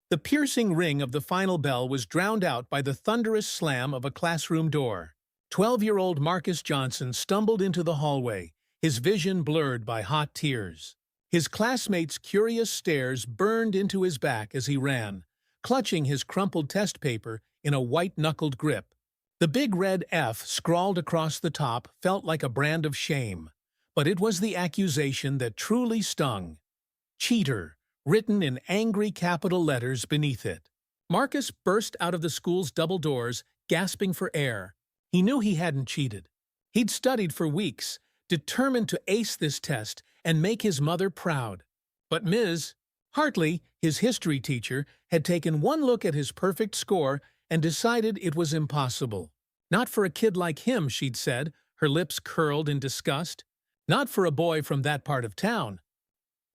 The piercing ring of the final bell was drowned out by the thunderous slam of a classroom door. 12-year-old Marcus Johnson stumbled into the hallway, his vision blurred by hot tears. His classmates' curious stares burned into his back as he ran, clutching his crumpled test paper in a white-knuckled grip. The big red F scrawled across the top felt like a brand of shame, but it was the accusation that truly stung. Cheater, written in angry capital letters beneath it. Marcus burst out of the school's double doors, gasping for air. He knew he hadn't cheated. He'd studied for weeks, determined to ace this test and make his mother proud. But Ms. Hartley, his history teacher, had taken one look at his perfect score and decided it was impossible. Not for a kid like him, she'd said, her lips curled in disgust. Not for a boy from that part of town.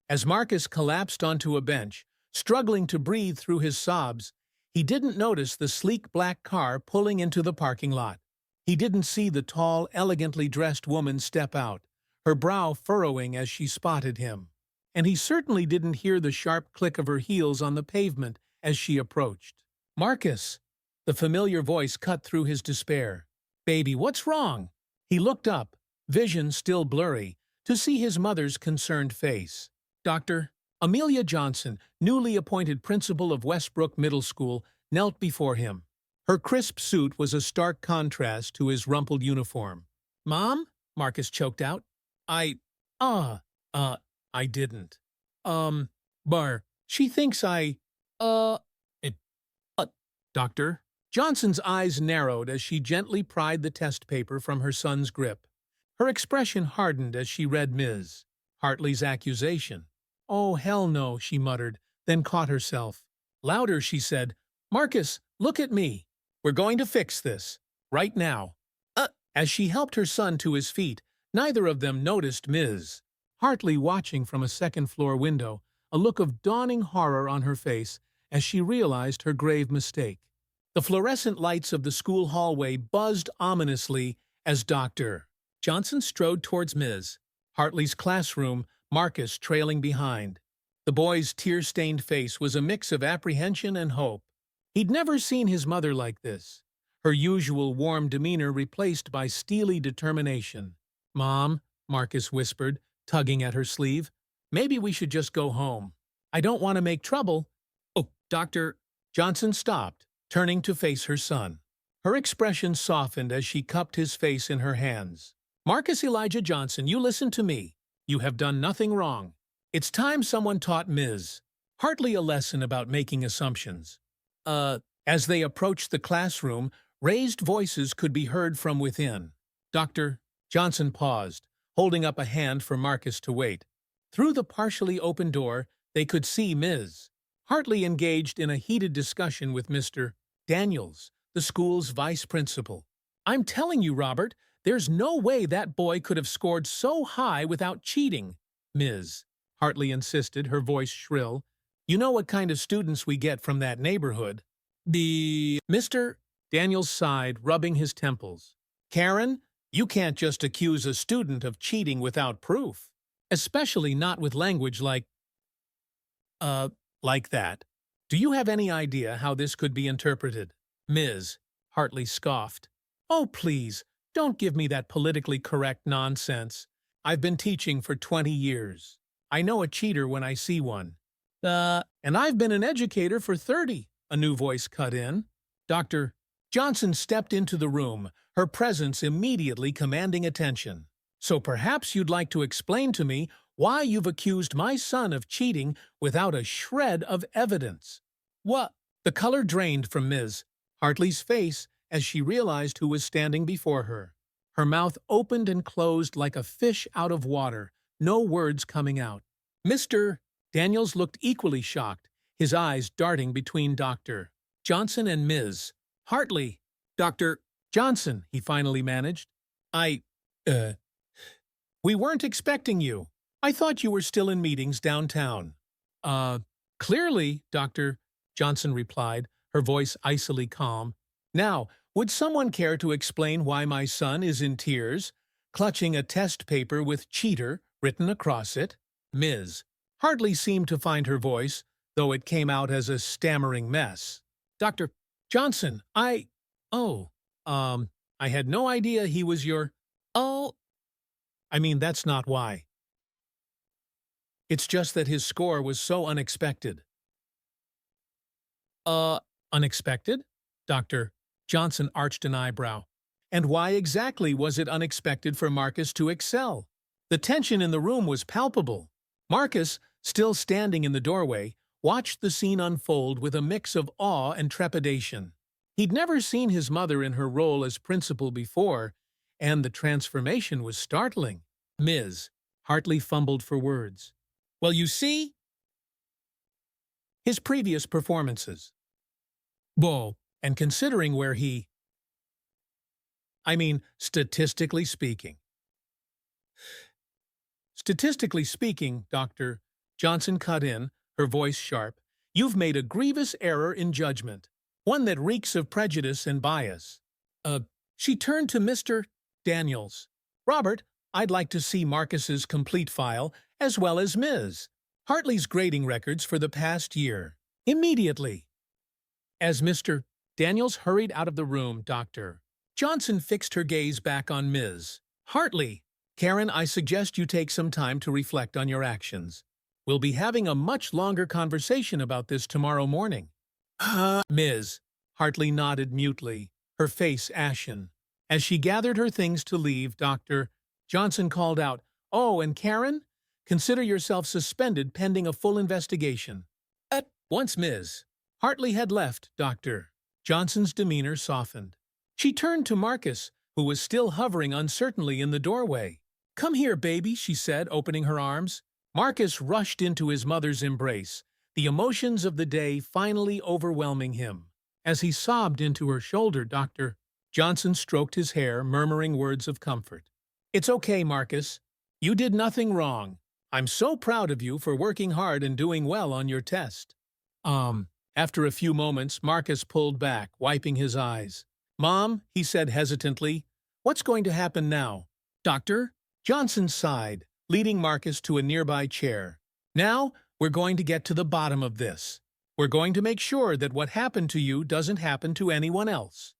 As Marcus collapsed onto a bench, struggling to breathe through his sobs, he didn't notice the sleek black car pulling into the parking lot. He didn't see the tall, elegantly dressed woman step out, her brow furrowing as she spotted him. And he certainly didn't hear the sharp click of her heels on the pavement as she approached. "Marcus!" The familiar voice cut through his despair. "Baby, what's wrong?" He looked up, vision still blurry, to see his mother's concerned face. Dr. Amelia Johnson, newly appointed principal of Westbrook Middle School, knelt before him. Her crisp suit was a stark contrast to his rumpled uniform. "Mom?" Marcus choked out. I didn't. She thinks it, Doctor?" Johnson's eyes narrowed as she gently pried the test paper from her son's grip. Her expression hardened as she read Ms. Hartley's accusation. "Oh, hell no," she muttered, then caught herself. Louder, she said, "Marcus, look at me. We're going to fix this. Right now." As she helped her son to his feet, neither of them noticed Ms. Hartley watching from a second-floor window, a look of dawning horror on her face as she realized her grave mistake. The fluorescent lights of the school hallway buzzed ominously as Dr. Johnson strode towards Ms. Hartley's classroom, Marcus trailing behind. The boy's tear-stained face was a mix of apprehension and hope. He'd never seen his mother like this, her usual warm demeanor replaced by steely determination. "Mom," Marcus whispered, tugging at her sleeve, "maybe we should just go home. I don't want to make trouble." "Oh, Dr." Johnson stopped, turning to face her son. Her expression softened as she cupped his face in her hands. "Marcus Elijah Johnson, you listen to me. You have done nothing wrong. It's time someone taught Ms. Hartley a lesson about making assumptions." As they approached the classroom, raised voices could be heard from within. Dr. Johnson paused, holding up a hand for Marcus to wait. Through the partially open door, they could see Ms. Hartley engaged in a heated discussion with Mr. Daniels, the school's vice principal. "I'm telling you, Robert, there's no way that boy could have scored so high without cheating," Ms. Hartley insisted, her voice shrill. "You know what kind of students we get from that neighborhood." Mr. Daniels sighed, rubbing his temples. "Karen, you can't just accuse a student of cheating without proof, especially not with language like that. Do you have any idea how this could be interpreted?" Ms. Hartley scoffed. "Oh, please, don't give me that politically correct nonsense. I've been teaching for 20 years. I know a cheater when I see one." And I've been an educator for 30, a new voice cut in. Dr. Johnson stepped into the room, her presence immediately commanding attention. "So perhaps you'd like to explain to me why you've accused my son of cheating without a shred of evidence." "What?" The color drained from Ms. Hartley's face as she realized who was standing before her. Her mouth opened and closed like a fish out of water, no words coming out. Mr. Daniels looked equally shocked, his eyes darting between Dr. Johnson and Ms. Hartley. "Dr. Johnson," he finally managed. We weren't expecting you. I thought you were still in meetings downtown." Clearly," Dr. Johnson replied, her voice icily calm. "Now, would someone care to explain why my son is in tears, clutching a test paper with 'cheater' written across it?" Ms. Hartley seemed to find her voice, though it came out as a stammering mess. Dr. Johnson, oh, I had no idea he was your… Oh, I mean, that's not why. It's just that his score was so unexpected. Unexpected? Dr. Johnson arched an eyebrow. And why exactly was it unexpected for Marcus to excel? The tension in the room was palpable. Marcus, still standing in the doorway, watched the scene unfold with a mix of awe and trepidation. He'd never seen his mother in her role as principal before, and the transformation was startling. Ms. Hartley fumbled for words. Well, you see, his previous performances. Whoa, and considering where he… I mean, statistically speaking. Statistically speaking, Dr. Johnson cut in, her voice sharp, you've made a grievous error in judgment, one that reeks of prejudice and bias. She turned to Mr. Daniels. Robert, I'd like to see Marcus's complete file, as well as Ms. Hartley's grading records for the past year. Immediately. As Mr. Daniels hurried out of the room, Dr. Johnson fixed her gaze back on Ms. Hartley. Karen, I suggest you take some time to reflect on your actions. We'll be having a much longer conversation about this tomorrow morning. Ms. Hartley nodded mutely, her face ashen. As she gathered her things to leave, Dr. Johnson called out, Oh, and Karen, consider yourself suspended pending a full investigation. Once Ms. Hartley had left, Dr. Johnson's demeanor softened. She turned to Marcus, who was still hovering uncertainly in the doorway. Come here, baby, she said, opening her arms. Marcus rushed into his mother's embrace, the emotions of the day finally overwhelming him. As he sobbed into her shoulder, Dr. Johnson stroked his hair, murmuring words of comfort. It's okay, Marcus. You did nothing wrong. I'm so proud of you for working hard and doing well on your test. After a few moments, Marcus pulled back, wiping his eyes. Mom, he said hesitantly, what's going to happen now? Doctor? Johnson sighed, leading Marcus to a nearby chair. Now, we're going to get to the bottom of this. We're going to make sure that what happened to you doesn't happen to anyone else.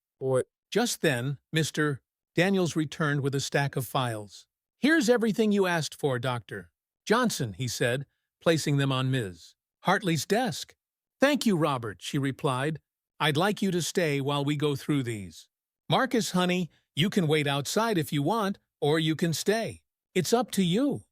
Just then, Mr. Daniels returned with a stack of files. Here's everything you asked for, Dr. Johnson, he said, placing them on Ms. Hartley's desk. Thank you, Robert, she replied. I'd like you to stay while we go through these. Marcus, honey, you can wait outside if you want, or you can stay. It's up to you.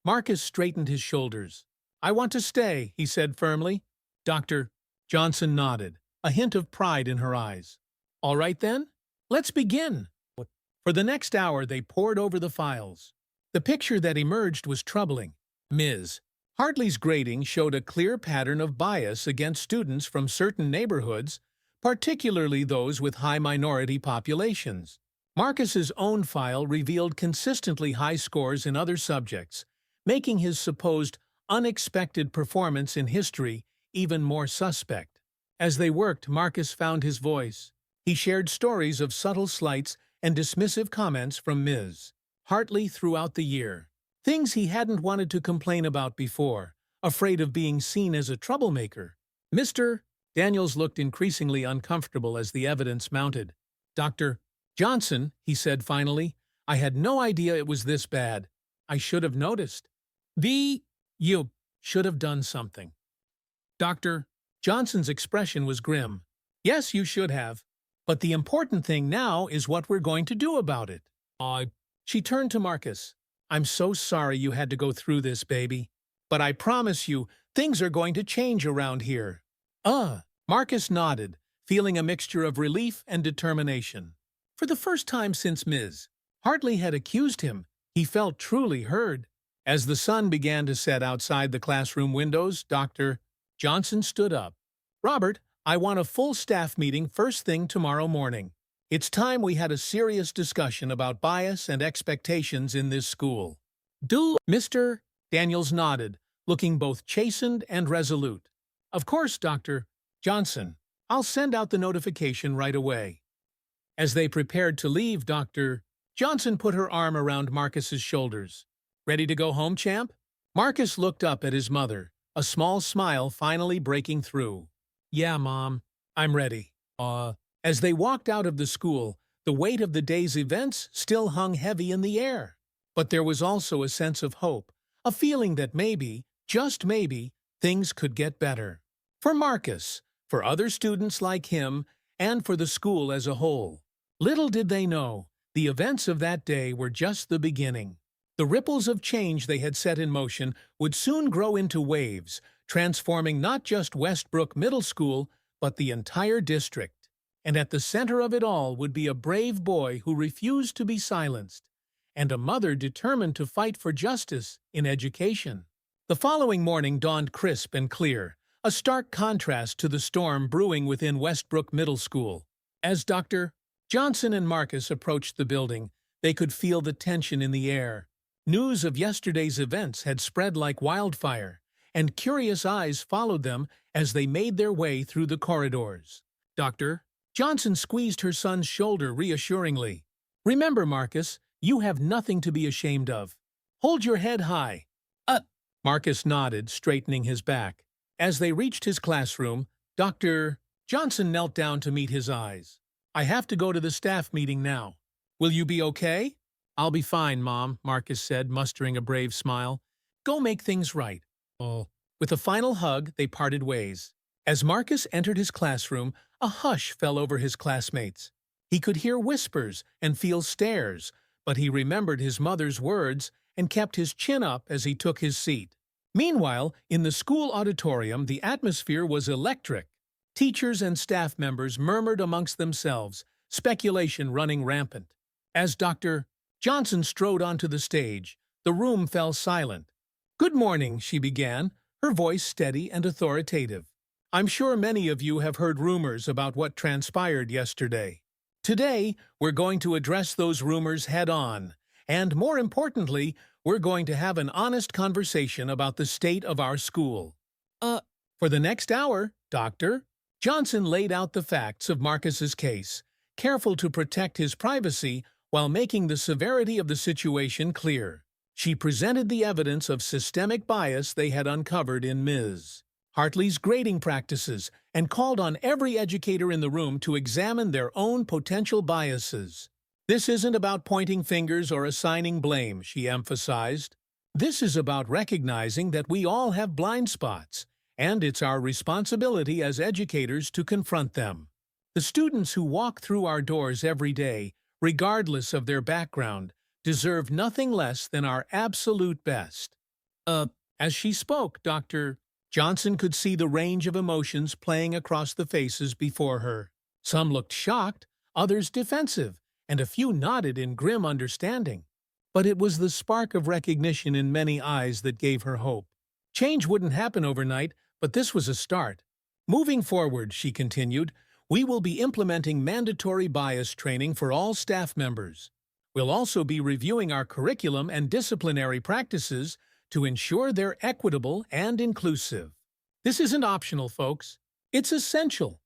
Marcus straightened his shoulders. I want to stay, he said firmly. Dr. Johnson nodded, a hint of pride in her eyes. All right then, let's begin. For the next hour, they pored over the files. The picture that emerged was troubling. Ms. Hartley's grading showed a clear pattern of bias against students from certain neighborhoods, particularly those with high minority populations. Marcus's own file revealed consistently high scores in other subjects, making his supposed unexpected performance in history even more suspect. As they worked, Marcus found his voice. He shared stories of subtle slights and dismissive comments from Ms. Hartley throughout the year. Things he hadn't wanted to complain about before, afraid of being seen as a troublemaker. Mr. Daniels looked increasingly uncomfortable as the evidence mounted. Dr. Johnson, he said finally, I had no idea it was this bad. I should have noticed. You should have done something. Dr. Johnson's expression was grim. Yes, you should have. But the important thing now is what we're going to do about it. She turned to Marcus. I'm so sorry you had to go through this, baby. But I promise you, things are going to change around here. Marcus nodded, feeling a mixture of relief and determination. For the first time since Ms. Hartley had accused him, he felt truly heard. As the sun began to set outside the classroom windows, Dr. Johnson stood up. Robert, I want a full staff meeting first thing tomorrow morning. It's time we had a serious discussion about bias and expectations in this school. Mr. Daniels nodded, looking both chastened and resolute. Of course, Dr. Johnson. I'll send out the notification right away. As they prepared to leave, Dr. Johnson put her arm around Marcus's shoulders. Ready to go home, champ? Marcus looked up at his mother, a small smile finally breaking through. "Yeah, Mom, I'm ready." As they walked out of the school, the weight of the day's events still hung heavy in the air. But there was also a sense of hope, a feeling that maybe, just maybe, things could get better. For Marcus, for other students like him, and for the school as a whole. Little did they know, the events of that day were just the beginning. The ripples of change they had set in motion would soon grow into waves, transforming not just Westbrook Middle School, but the entire district. And at the center of it all would be a brave boy who refused to be silenced, and a mother determined to fight for justice in education. The following morning dawned crisp and clear, a stark contrast to the storm brewing within Westbrook Middle School. As Dr. Johnson and Marcus approached the building, they could feel the tension in the air. News of yesterday's events had spread like wildfire, and curious eyes followed them as they made their way through the corridors. Dr. Johnson squeezed her son's shoulder reassuringly. "Remember, Marcus, you have nothing to be ashamed of. Hold your head high." Marcus nodded, straightening his back. As they reached his classroom, Dr. Johnson knelt down to meet his eyes. "I have to go to the staff meeting now. Will you be okay?" "I'll be fine, Mom," Marcus said, mustering a brave smile. "Go make things right." With a final hug, they parted ways. As Marcus entered his classroom, a hush fell over his classmates. He could hear whispers and feel stares, but he remembered his mother's words and kept his chin up as he took his seat. Meanwhile, in the school auditorium, the atmosphere was electric. Teachers and staff members murmured amongst themselves, speculation running rampant. As Dr. Johnson strode onto the stage, the room fell silent. "Good morning," she began, her voice steady and authoritative. "I'm sure many of you have heard rumors about what transpired yesterday. Today, we're going to address those rumors head-on, and more importantly, we're going to have an honest conversation about the state of our school." For the next hour, Dr. Johnson laid out the facts of Marcus's case, careful to protect his privacy while making the severity of the situation clear. She presented the evidence of systemic bias they had uncovered in Ms. Hartley's grading practices and called on every educator in the room to examine their own potential biases. "This isn't about pointing fingers or assigning blame," she emphasized. "This is about recognizing that we all have blind spots, and it's our responsibility as educators to confront them. The students who walk through our doors every day, regardless of their background, deserve nothing less than our absolute best." As she spoke, Dr. Johnson could see the range of emotions playing across the faces before her. Some looked shocked, others defensive, and a few nodded in grim understanding. But it was the spark of recognition in many eyes that gave her hope. Change wouldn't happen overnight, but this was a start. "Moving forward," she continued, "we will be implementing mandatory bias training for all staff members. We'll also be reviewing our curriculum and disciplinary practices to ensure they're equitable and inclusive. This isn't optional, folks. It's essential."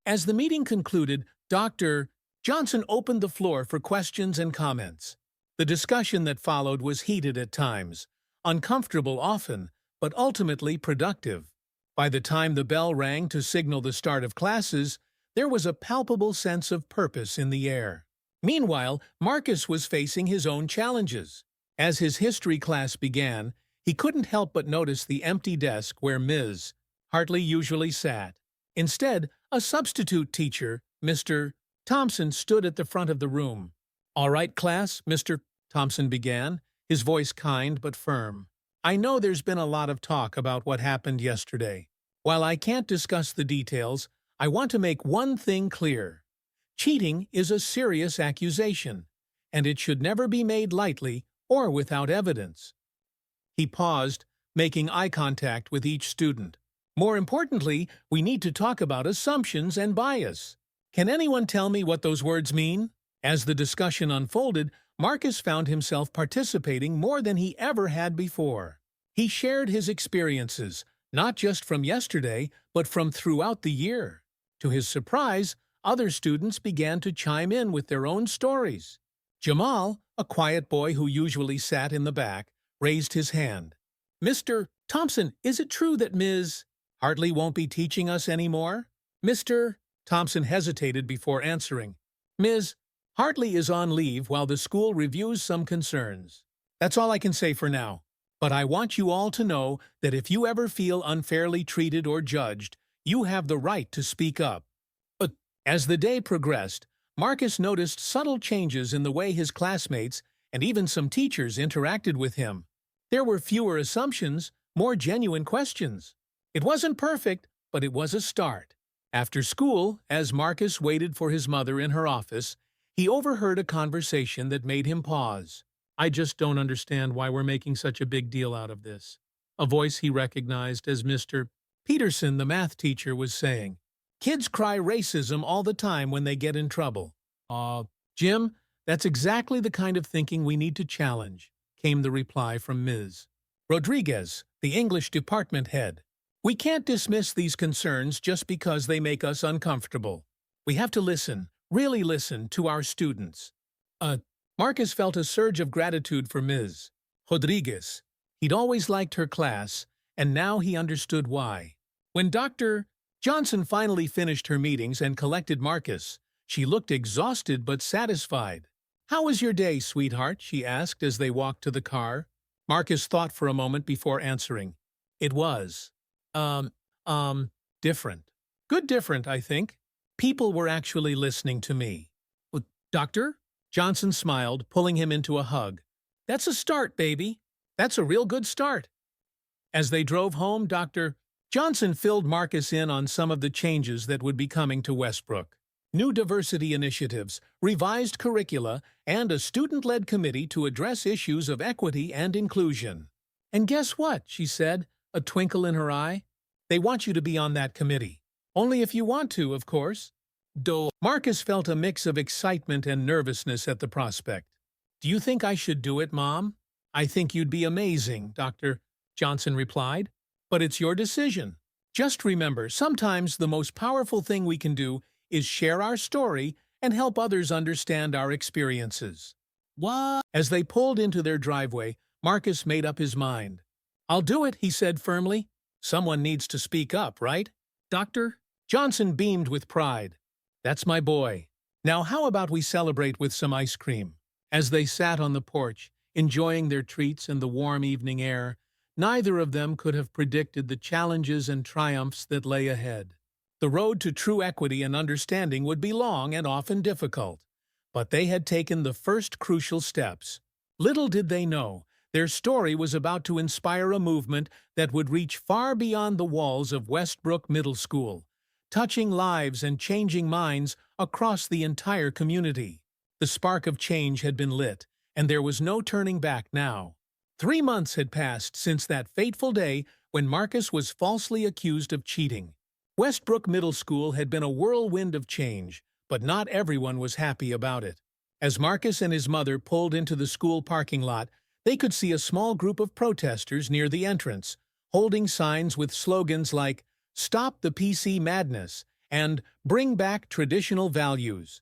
As the meeting concluded, Dr. Johnson opened the floor for questions and comments. The discussion that followed was heated at times, uncomfortable often, but ultimately productive. By the time the bell rang to signal the start of classes, there was a palpable sense of purpose in the air. Meanwhile, Marcus was facing his own challenges. As his history class began, he couldn't help but notice the empty desk where Ms. Hartley usually sat. Instead, a substitute teacher, Mr. Thompson, stood at the front of the room. "All right, class," Mr. Thompson began, his voice kind but firm. "I know there's been a lot of talk about what happened yesterday. While I can't discuss the details, I want to make one thing clear. Cheating is a serious accusation, and it should never be made lightly or without evidence." He paused, making eye contact with each student. "More importantly, we need to talk about assumptions and bias. Can anyone tell me what those words mean?" As the discussion unfolded, Marcus found himself participating more than he ever had before. He shared his experiences, not just from yesterday, but from throughout the year. To his surprise, other students began to chime in with their own stories. Jamal, a quiet boy who usually sat in the back, raised his hand. Mr. Thompson, is it true that Ms. Hartley won't be teaching us anymore? Mr. Thompson hesitated before answering. Ms. Hartley is on leave while the school reviews some concerns. That's all I can say for now. But I want you all to know that if you ever feel unfairly treated or judged, you have the right to speak up. But as the day progressed, Marcus noticed subtle changes in the way his classmates and even some teachers interacted with him. There were fewer assumptions, more genuine questions. It wasn't perfect, but it was a start. After school, as Marcus waited for his mother in her office, he overheard a conversation that made him pause. I just don't understand why we're making such a big deal out of this. A voice he recognized as Mr. Peterson, the math teacher, was saying. Kids cry racism all the time when they get in trouble. Jim, that's exactly the kind of thinking we need to challenge, came the reply from Ms. Rodriguez, the English department head. We can't dismiss these concerns just because they make us uncomfortable. We have to listen, really listen, to our students. Marcus felt a surge of gratitude for Ms. Rodriguez. He'd always liked her class, and now he understood why. When Dr. Johnson finally finished her meetings and collected Marcus, she looked exhausted but satisfied. How was your day, sweetheart? She asked as they walked to the car. Marcus thought for a moment before answering. It was, different. Good different, I think. People were actually listening to me. Doctor? Johnson smiled, pulling him into a hug. That's a start, baby. That's a real good start. As they drove home, Dr. Johnson filled Marcus in on some of the changes that would be coming to Westbrook. New diversity initiatives, revised curricula, and a student-led committee to address issues of equity and inclusion. And guess what? She said, a twinkle in her eye. They want you to be on that committee. Only if you want to, of course. Marcus felt a mix of excitement and nervousness at the prospect. Do you think I should do it, Mom? I think you'd be amazing, Dr. Johnson replied. But it's your decision. Just remember, sometimes the most powerful thing we can do is share our story and help others understand our experiences. What? As they pulled into their driveway, Marcus made up his mind. I'll do it, he said firmly. Someone needs to speak up, right? Doctor? Johnson beamed with pride. That's my boy. Now how about we celebrate with some ice cream? As they sat on the porch, enjoying their treats in the warm evening air, neither of them could have predicted the challenges and triumphs that lay ahead. The road to true equity and understanding would be long and often difficult, but they had taken the first crucial steps. Little did they know, their story was about to inspire a movement that would reach far beyond the walls of Westbrook Middle School, touching lives and changing minds across the entire community. The spark of change had been lit, and there was no turning back now. 3 months had passed since that fateful day when Marcus was falsely accused of cheating. Westbrook Middle School had been a whirlwind of change, but not everyone was happy about it. As Marcus and his mother pulled into the school parking lot, they could see a small group of protesters near the entrance, holding signs with slogans like, "Stop the PC Madness," and "Bring back traditional values."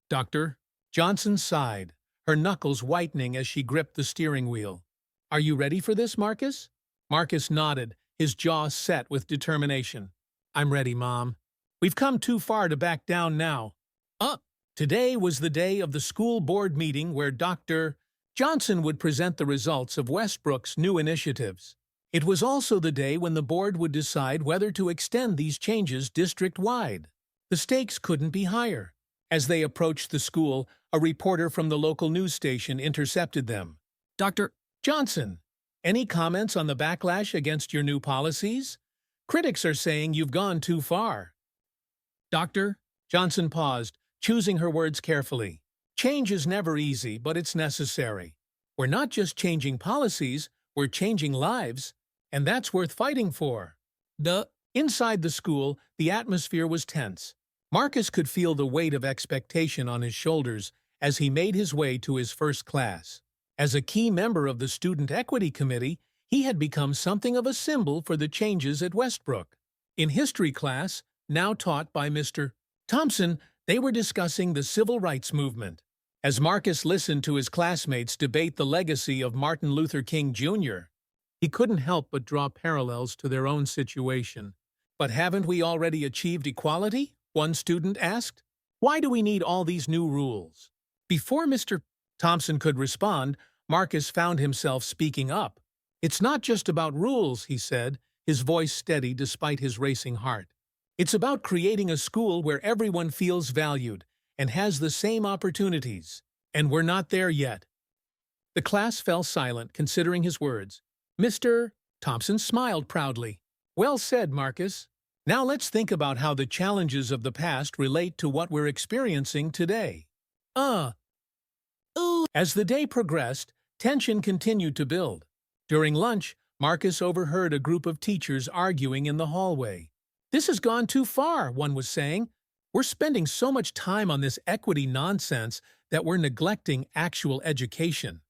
Doctor? Johnson sighed, her knuckles whitening as she gripped the steering wheel. Are you ready for this, Marcus? Marcus nodded, his jaw set with determination. I'm ready, Mom. We've come too far to back down now. Today was the day of the school board meeting where Dr. Johnson would present the results of Westbrook's new initiatives. It was also the day when the board would decide whether to extend these changes district-wide. The stakes couldn't be higher. As they approached the school, a reporter from the local news station intercepted them. Dr. Johnson, any comments on the backlash against your new policies? Critics are saying you've gone too far. Doctor? Johnson paused, choosing her words carefully. Change is never easy, but it's necessary. We're not just changing policies, we're changing lives, and that's worth fighting for. Inside the school, the atmosphere was tense. Marcus could feel the weight of expectation on his shoulders as he made his way to his first class. As a key member of the Student Equity Committee, he had become something of a symbol for the changes at Westbrook. In history class, now taught by Mr. Thompson, they were discussing the civil rights movement. As Marcus listened to his classmates debate the legacy of Martin Luther King Jr., He couldn't help but draw parallels to their own situation. "But haven't we already achieved equality?" one student asked. "Why do we need all these new rules?" Before Mr. Thompson could respond, Marcus found himself speaking up. "It's not just about rules," he said, his voice steady despite his racing heart. "It's about creating a school where everyone feels valued and has the same opportunities. And we're not there yet." The class fell silent, considering his words. Mr. Thompson smiled proudly. "Well said, Marcus. Now let's think about how the challenges of the past relate to what we're experiencing today." As the day progressed, tension continued to build. During lunch, Marcus overheard a group of teachers arguing in the hallway. "This has gone too far," one was saying. "We're spending so much time on this equity nonsense that we're neglecting actual education."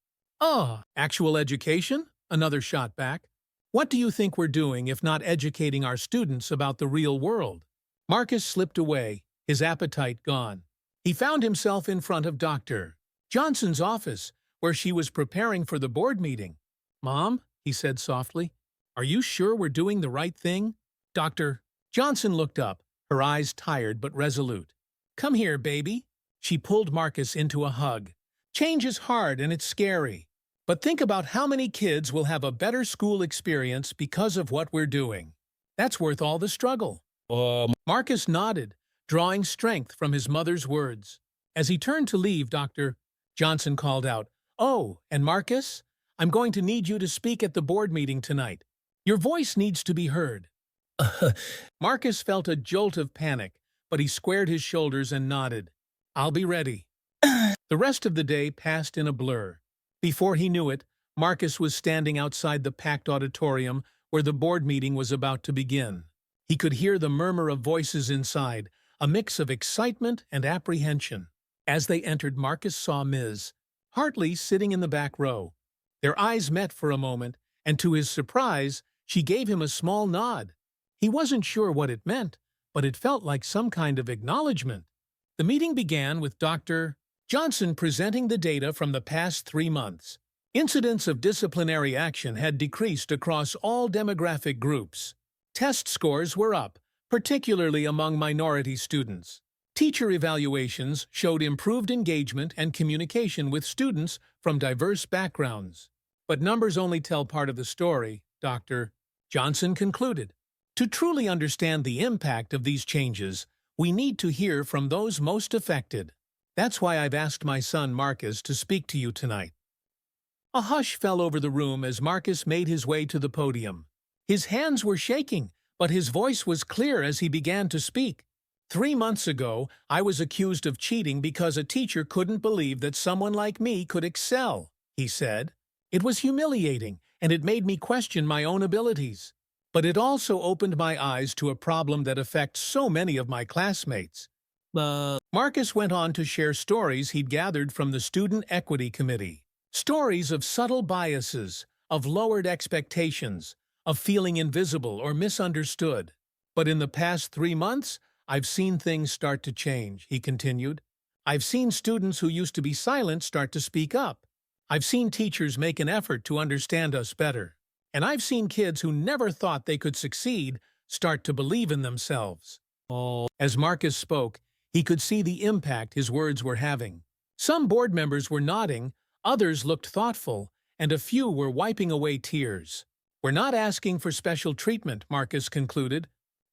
Actual education?" another shot back. "What do you think we're doing if not educating our students about the real world?" Marcus slipped away, his appetite gone. He found himself in front of Dr. Johnson's office, where she was preparing for the board meeting. "Mom," he said softly, "are you sure we're doing the right thing?" Dr. Johnson looked up, her eyes tired but resolute. "Come here, baby." She pulled Marcus into a hug. "Change is hard and it's scary. But think about how many kids will have a better school experience because of what we're doing. That's worth all the struggle." Marcus nodded, drawing strength from his mother's words. As he turned to leave, Dr. Johnson called out, "Oh, and Marcus, I'm going to need you to speak at the board meeting tonight. Your voice needs to be heard." Marcus felt a jolt of panic, but he squared his shoulders and nodded. "I'll be ready." The rest of the day passed in a blur. Before he knew it, Marcus was standing outside the packed auditorium where the board meeting was about to begin. He could hear the murmur of voices inside, a mix of excitement and apprehension. As they entered, Marcus saw Ms. Hartley sitting in the back row. Their eyes met for a moment, and to his surprise, she gave him a small nod. He wasn't sure what it meant, but it felt like some kind of acknowledgement. The meeting began with Dr. Johnson presenting the data from the past 3 months. Incidents of disciplinary action had decreased across all demographic groups. Test scores were up, particularly among minority students. Teacher evaluations showed improved engagement and communication with students from diverse backgrounds. But numbers only tell part of the story, Dr. Johnson concluded. To truly understand the impact of these changes, we need to hear from those most affected. That's why I've asked my son Marcus to speak to you tonight. A hush fell over the room as Marcus made his way to the podium. His hands were shaking, but his voice was clear as he began to speak. 3 months ago, I was accused of cheating because a teacher couldn't believe that someone like me could excel, he said. It was humiliating, and it made me question my own abilities. But it also opened my eyes to a problem that affects so many of my classmates. Marcus went on to share stories he'd gathered from the Student Equity Committee. Stories of subtle biases, of lowered expectations, of feeling invisible or misunderstood. But in the past 3 months, I've seen things start to change, he continued. I've seen students who used to be silent start to speak up. I've seen teachers make an effort to understand us better. And I've seen kids who never thought they could succeed start to believe in themselves. As Marcus spoke, he could see the impact his words were having. Some board members were nodding, others looked thoughtful, and a few were wiping away tears. We're not asking for special treatment, Marcus concluded.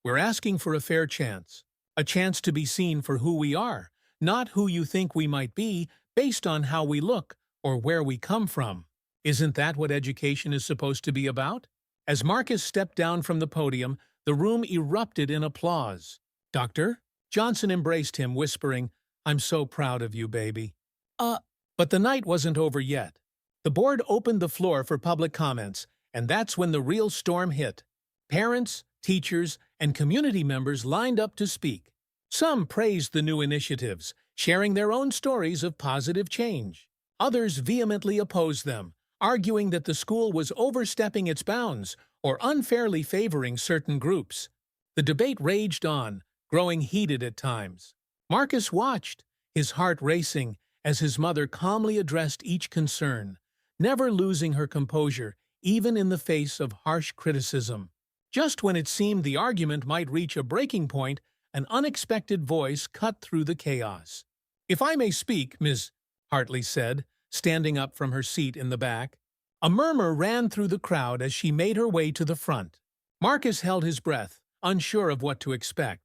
We're asking for a fair chance. A chance to be seen for who we are, not who you think we might be based on how we look or where we come from. Isn't that what education is supposed to be about? As Marcus stepped down from the podium, the room erupted in applause. Dr. Johnson embraced him, whispering, I'm so proud of you, baby. But the night wasn't over yet. The board opened the floor for public comments, and that's when the real storm hit. Parents, teachers, and community members lined up to speak. Some praised the new initiatives, sharing their own stories of positive change. Others vehemently opposed them, arguing that the school was overstepping its bounds or unfairly favoring certain groups. The debate raged on, growing heated at times. Marcus watched, his heart racing, as his mother calmly addressed each concern, never losing her composure, even in the face of harsh criticism. Just when it seemed the argument might reach a breaking point, an unexpected voice cut through the chaos. "If I may speak, Miss," Hartley said, standing up from her seat in the back. A murmur ran through the crowd as she made her way to the front. Marcus held his breath, unsure of what to expect.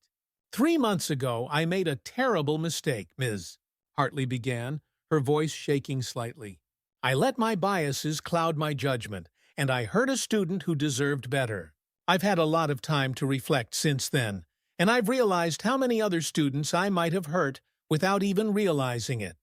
"3 months ago, I made a terrible mistake, Ms." Hartley began, her voice shaking slightly. "I let my biases cloud my judgment, and I hurt a student who deserved better. I've had a lot of time to reflect since then, and I've realized how many other students I might have hurt without even realizing it."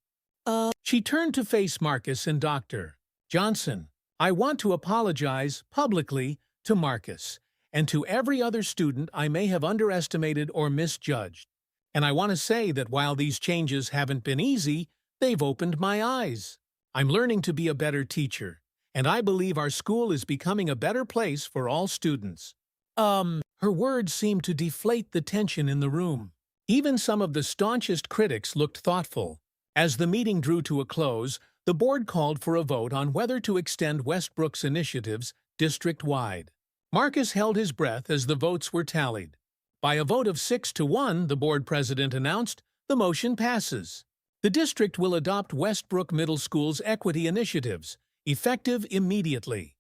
She turned to face Marcus and Dr. Johnson. "I want to apologize publicly to Marcus and to every other student I may have underestimated or misjudged. And I want to say that while these changes haven't been easy, they've opened my eyes. I'm learning to be a better teacher, and I believe our school is becoming a better place for all students." Her words seemed to deflate the tension in the room. Even some of the staunchest critics looked thoughtful. As the meeting drew to a close, the board called for a vote on whether to extend Westbrook's initiatives district-wide. Marcus held his breath as the votes were tallied. By a vote of 6-1, the board president announced, the motion passes. The district will adopt Westbrook Middle School's equity initiatives, effective immediately.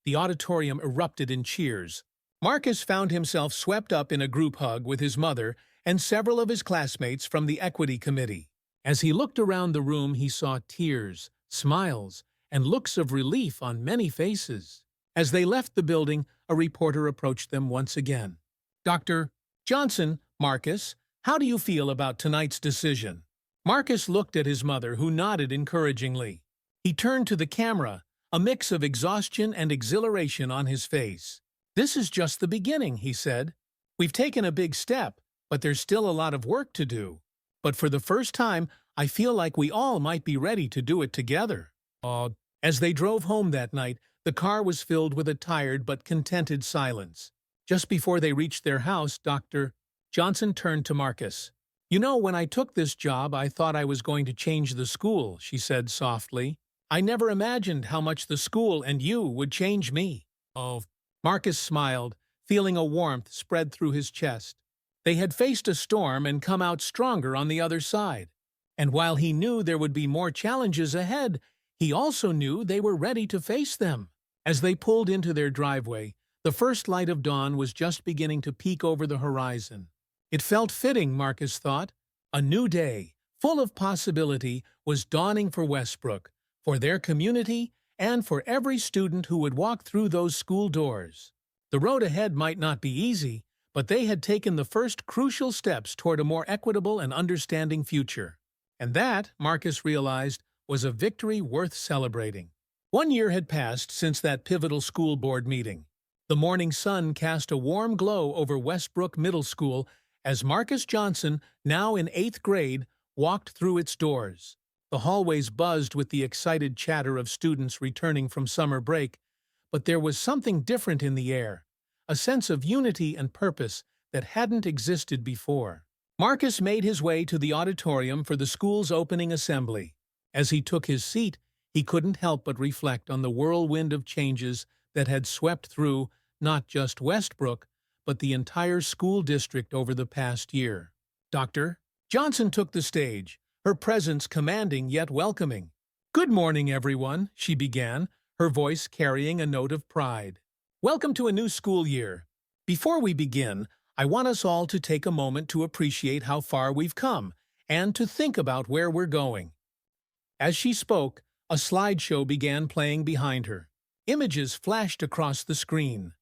The auditorium erupted in cheers. Marcus found himself swept up in a group hug with his mother and several of his classmates from the equity committee. As he looked around the room, he saw tears, smiles, and looks of relief on many faces. As they left the building, a reporter approached them once again. "Dr. Johnson, Marcus, how do you feel about tonight's decision?" Marcus looked at his mother, who nodded encouragingly. He turned to the camera, a mix of exhaustion and exhilaration on his face. "This is just the beginning," he said. "We've taken a big step, but there's still a lot of work to do. But for the first time, I feel like we all might be ready to do it together." As they drove home that night, the car was filled with a tired but contented silence. Just before they reached their house, Dr. Johnson turned to Marcus. "You know, when I took this job, I thought I was going to change the school," she said softly. "I never imagined how much the school and you would change me." Marcus smiled, feeling a warmth spread through his chest. They had faced a storm and come out stronger on the other side. And while he knew there would be more challenges ahead, he also knew they were ready to face them. As they pulled into their driveway, the first light of dawn was just beginning to peek over the horizon. It felt fitting, Marcus thought. A new day, full of possibility, was dawning for Westbrook, for their community, and for every student who would walk through those school doors. The road ahead might not be easy, but they had taken the first crucial steps toward a more equitable and understanding future. And that, Marcus realized, was a victory worth celebrating. 1 year had passed since that pivotal school board meeting. The morning sun cast a warm glow over Westbrook Middle School as Marcus Johnson, now in 8th grade, walked through its doors. The hallways buzzed with the excited chatter of students returning from summer break, but there was something different in the air, a sense of unity and purpose that hadn't existed before. Marcus made his way to the auditorium for the school's opening assembly. As he took his seat, he couldn't help but reflect on the whirlwind of changes that had swept through not just Westbrook, but the entire school district over the past year. Dr. Johnson took the stage, her presence commanding yet welcoming. "Good morning, everyone," she began, her voice carrying a note of pride. "Welcome to a new school year. Before we begin, I want us all to take a moment to appreciate how far we've come and to think about where we're going." As she spoke, a slideshow began playing behind her. Images flashed across the screen.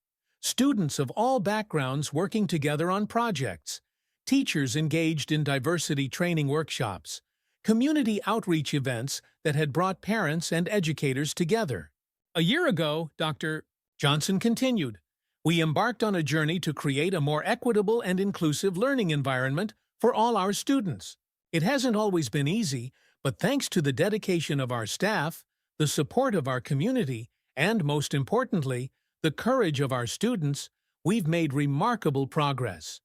Students of all backgrounds working together on projects, teachers engaged in diversity training workshops, community outreach events that had brought parents and educators together. "A year ago," Dr. Johnson continued, "we embarked on a journey to create a more equitable and inclusive learning environment for all our students. It hasn't always been easy, but thanks to the dedication of our staff, the support of our community, and most importantly, the courage of our students, we've made remarkable progress."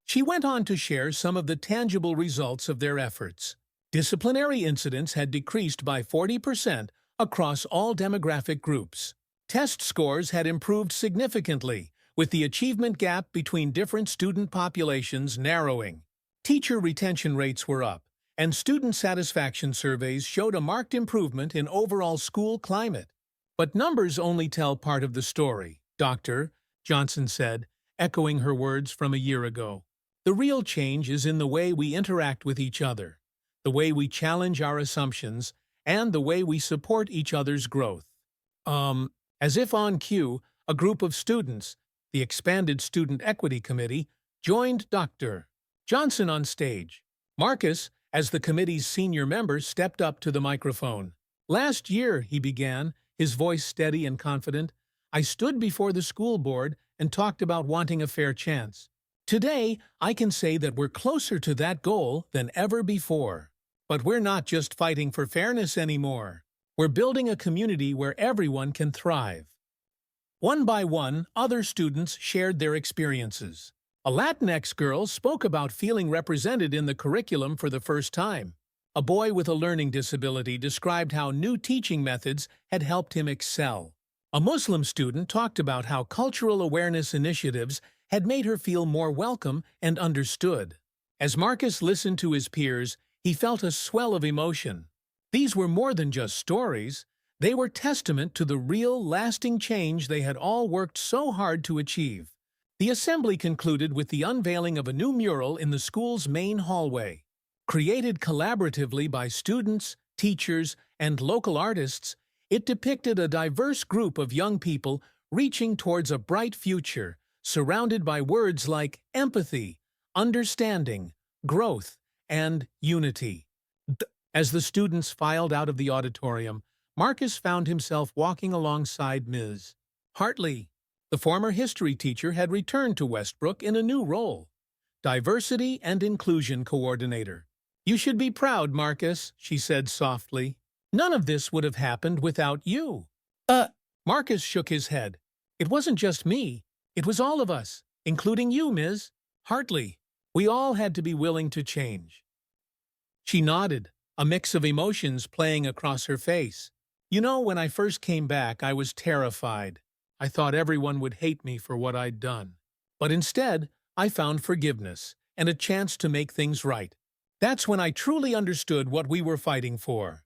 She went on to share some of the tangible results of their efforts. Disciplinary incidents had decreased by 40% across all demographic groups. Test scores had improved significantly, with the achievement gap between different student populations narrowing. Teacher retention rates were up, and student satisfaction surveys showed a marked improvement in overall school climate. But numbers only tell part of the story, Dr. Johnson said, echoing her words from a year ago. The real change is in the way we interact with each other, the way we challenge our assumptions, and the way we support each other's growth. As if on cue, a group of students, the expanded Student Equity Committee, joined Dr. Johnson on stage. Marcus, as the committee's senior member, stepped up to the microphone. "Last year," he began, his voice steady and confident, "I stood before the school board and talked about wanting a fair chance. Today, I can say that we're closer to that goal than ever before. But we're not just fighting for fairness anymore. We're building a community where everyone can thrive." One by one, other students shared their experiences. A Latinx girl spoke about feeling represented in the curriculum for the first time. A boy with a learning disability described how new teaching methods had helped him excel. A Muslim student talked about how cultural awareness initiatives had made her feel more welcome and understood. As Marcus listened to his peers, he felt a swell of emotion. These were more than just stories. They were testament to the real, lasting change they had all worked so hard to achieve. The assembly concluded with the unveiling of a new mural in the school's main hallway. Created collaboratively by students, teachers, and local artists, it depicted a diverse group of young people reaching towards a bright future, surrounded by words like empathy, understanding, growth, and unity. As the students filed out of the auditorium, Marcus found himself walking alongside Ms. Hartley. The former history teacher had returned to Westbrook in a new role, Diversity and Inclusion Coordinator. "You should be proud, Marcus," she said softly. "None of this would have happened without you." Marcus shook his head. "It wasn't just me. It was all of us, including you, Ms. Hartley. We all had to be willing to change." She nodded, a mix of emotions playing across her face. "You know, when I first came back, I was terrified. I thought everyone would hate me for what I'd done. But instead, I found forgiveness and a chance to make things right. That's when I truly understood what we were fighting for."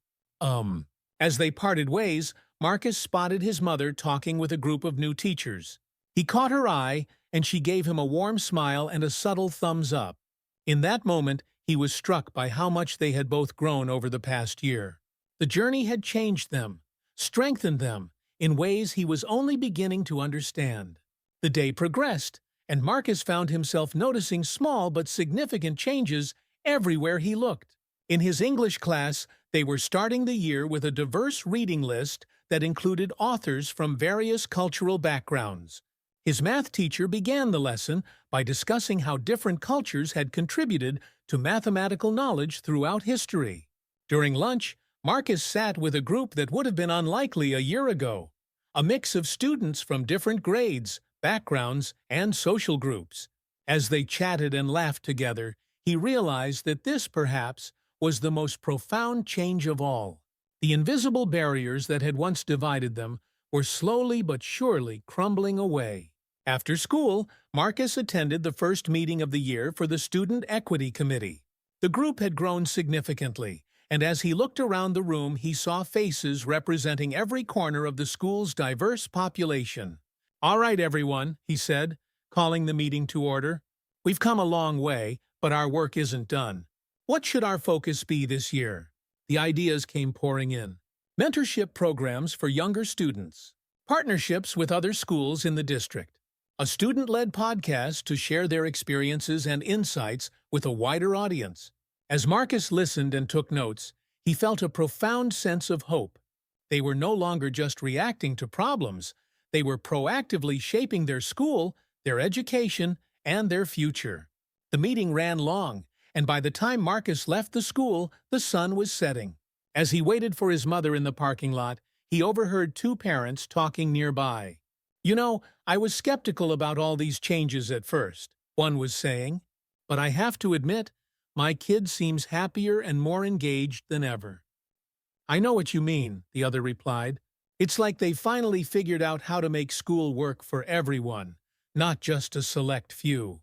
As they parted ways, Marcus spotted his mother talking with a group of new teachers. He caught her eye, and she gave him a warm smile and a subtle thumbs up. In that moment, he was struck by how much they had both grown over the past year. The journey had changed them, strengthened them, in ways he was only beginning to understand. The day progressed, and Marcus found himself noticing small but significant changes everywhere he looked. In his English class, they were starting the year with a diverse reading list that included authors from various cultural backgrounds. His math teacher began the lesson by discussing how different cultures had contributed to mathematical knowledge throughout history. During lunch, Marcus sat with a group that would have been unlikely a year ago, a mix of students from different grades, backgrounds, and social groups. As they chatted and laughed together, he realized that this, perhaps, was the most profound change of all. The invisible barriers that had once divided them were slowly but surely crumbling away. After school, Marcus attended the first meeting of the year for the Student Equity Committee. The group had grown significantly, and as he looked around the room, he saw faces representing every corner of the school's diverse population. "All right, everyone," he said, calling the meeting to order. "We've come a long way, but our work isn't done. What should our focus be this year?" The ideas came pouring in. Mentorship programs for younger students, partnerships with other schools in the district, a student-led podcast to share their experiences and insights with a wider audience. As Marcus listened and took notes, he felt a profound sense of hope. They were no longer just reacting to problems. They were proactively shaping their school, their education, and their future. The meeting ran long, and by the time Marcus left the school, the sun was setting. As he waited for his mother in the parking lot, he overheard two parents talking nearby. "You know, I was skeptical about all these changes at first," one was saying, "but I have to admit, my kid seems happier and more engaged than ever." I know what you mean, the other replied. It's like they finally figured out how to make school work for everyone, not just a select few.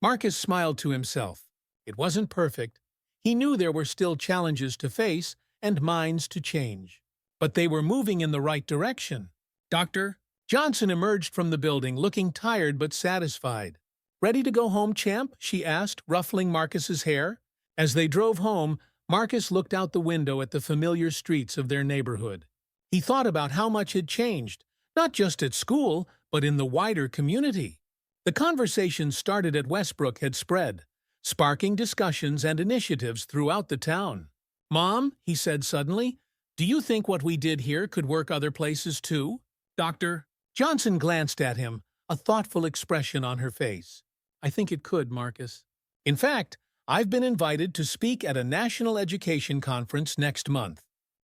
Marcus smiled to himself. It wasn't perfect. He knew there were still challenges to face and minds to change. But they were moving in the right direction. Doctor Johnson emerged from the building looking tired but satisfied. Ready to go home, champ? She asked, ruffling Marcus's hair. As they drove home, Marcus looked out the window at the familiar streets of their neighborhood. He thought about how much had changed, not just at school, but in the wider community. The conversation started at Westbrook had spread, sparking discussions and initiatives throughout the town. Mom, he said suddenly, do you think what we did here could work other places too? Dr. Johnson glanced at him, a thoughtful expression on her face. I think it could, Marcus. In fact, I've been invited to speak at a national education conference next month.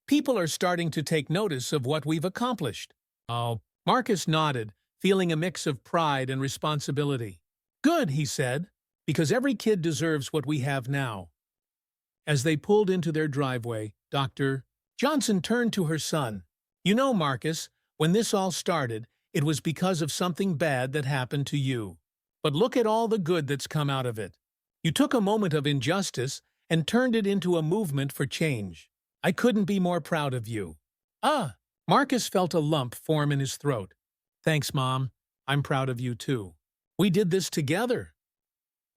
People are starting to take notice of what we've accomplished. Oh, Marcus nodded, feeling a mix of pride and responsibility. Good, he said, because every kid deserves what we have now. As they pulled into their driveway, Dr. Johnson turned to her son. You know, Marcus, when this all started, it was because of something bad that happened to you. But look at all the good that's come out of it. You took a moment of injustice and turned it into a movement for change. I couldn't be more proud of you. Ah! Marcus felt a lump form in his throat. Thanks, Mom. I'm proud of you too. We did this together.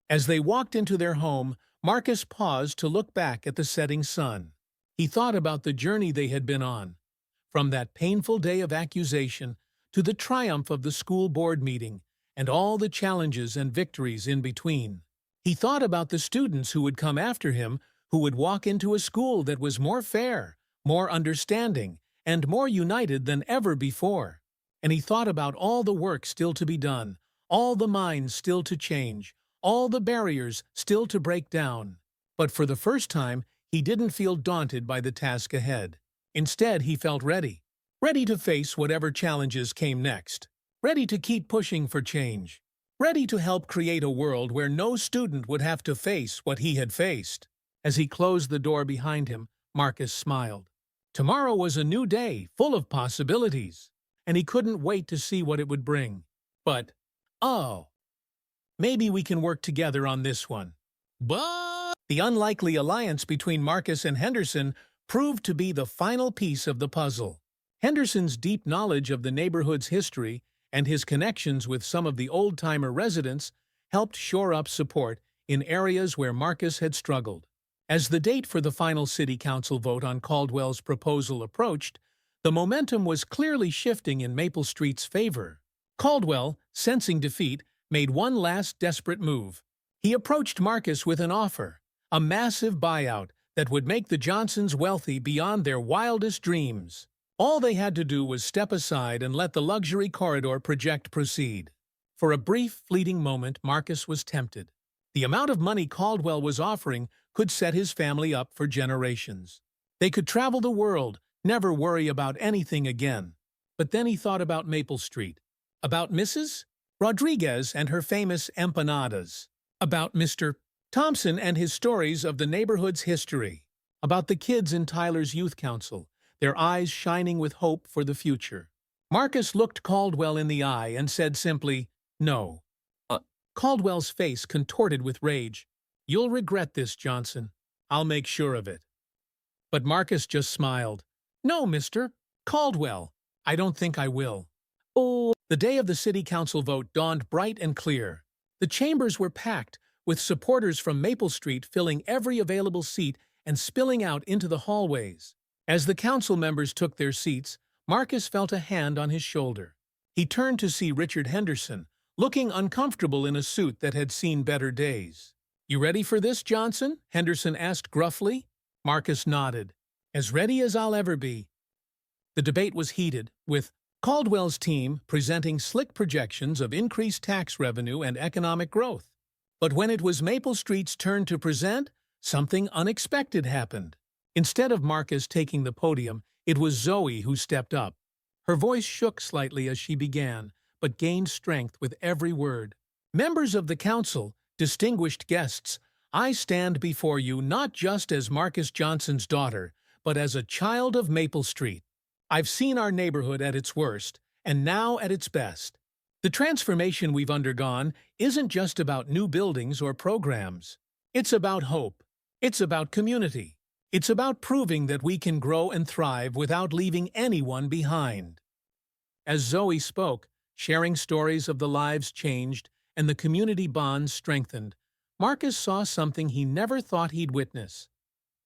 As they walked into their home, Marcus paused to look back at the setting sun. He thought about the journey they had been on, from that painful day of accusation to the triumph of the school board meeting and all the challenges and victories in between. He thought about the students who would come after him, who would walk into a school that was more fair, more understanding, and more united than ever before. And he thought about all the work still to be done, all the minds still to change, all the barriers still to break down. But for the first time, he didn't feel daunted by the task ahead. Instead, he felt ready. Ready to face whatever challenges came next. Ready to keep pushing for change. Ready to help create a world where no student would have to face what he had faced. As he closed the door behind him, Marcus smiled. Tomorrow was a new day, full of possibilities, and he couldn't wait to see what it would bring. But, oh, maybe we can work together on this one. But the unlikely alliance between Marcus and Henderson proved to be the final piece of the puzzle. Henderson's deep knowledge of the neighborhood's history and his connections with some of the old-timer residents helped shore up support in areas where Marcus had struggled. As the date for the final city council vote on Caldwell's proposal approached, the momentum was clearly shifting in Maple Street's favor. Caldwell, sensing defeat, made one last desperate move. He approached Marcus with an offer, a massive buyout that would make the Johnsons wealthy beyond their wildest dreams. All they had to do was step aside and let the luxury corridor project proceed. For a brief, fleeting moment, Marcus was tempted. The amount of money Caldwell was offering could set his family up for generations. They could travel the world, never worry about anything again. But then he thought about Maple Street, about Mrs. Rodriguez and her famous empanadas, about Mr. Thompson and his stories of the neighborhood's history, about the kids in Tyler's youth council, their eyes shining with hope for the future. Marcus looked Caldwell in the eye and said simply, "No." Caldwell's face contorted with rage. "You'll regret this, Johnson. I'll make sure of it." But Marcus just smiled. "No, Mr. Caldwell, I don't think I will." Oh. The day of the city council vote dawned bright and clear. The chambers were packed, with supporters from Maple Street filling every available seat and spilling out into the hallways. As the council members took their seats, Marcus felt a hand on his shoulder. He turned to see Richard Henderson, looking uncomfortable in a suit that had seen better days. "You ready for this, Johnson?" Henderson asked gruffly. Marcus nodded. "As ready as I'll ever be." The debate was heated, with Caldwell's team presenting slick projections of increased tax revenue and economic growth. But when it was Maple Street's turn to present, something unexpected happened. Instead of Marcus taking the podium, it was Zoe who stepped up. Her voice shook slightly as she began, but gained strength with every word. "Members of the council, distinguished guests, I stand before you not just as Marcus Johnson's daughter, but as a child of Maple Street. I've seen our neighborhood at its worst, and now at its best. The transformation we've undergone isn't just about new buildings or programs. It's about hope. It's about community. It's about proving that we can grow and thrive without leaving anyone behind. As Zoe spoke, sharing stories of the lives changed and the community bonds strengthened, Marcus saw something he never thought he'd witness: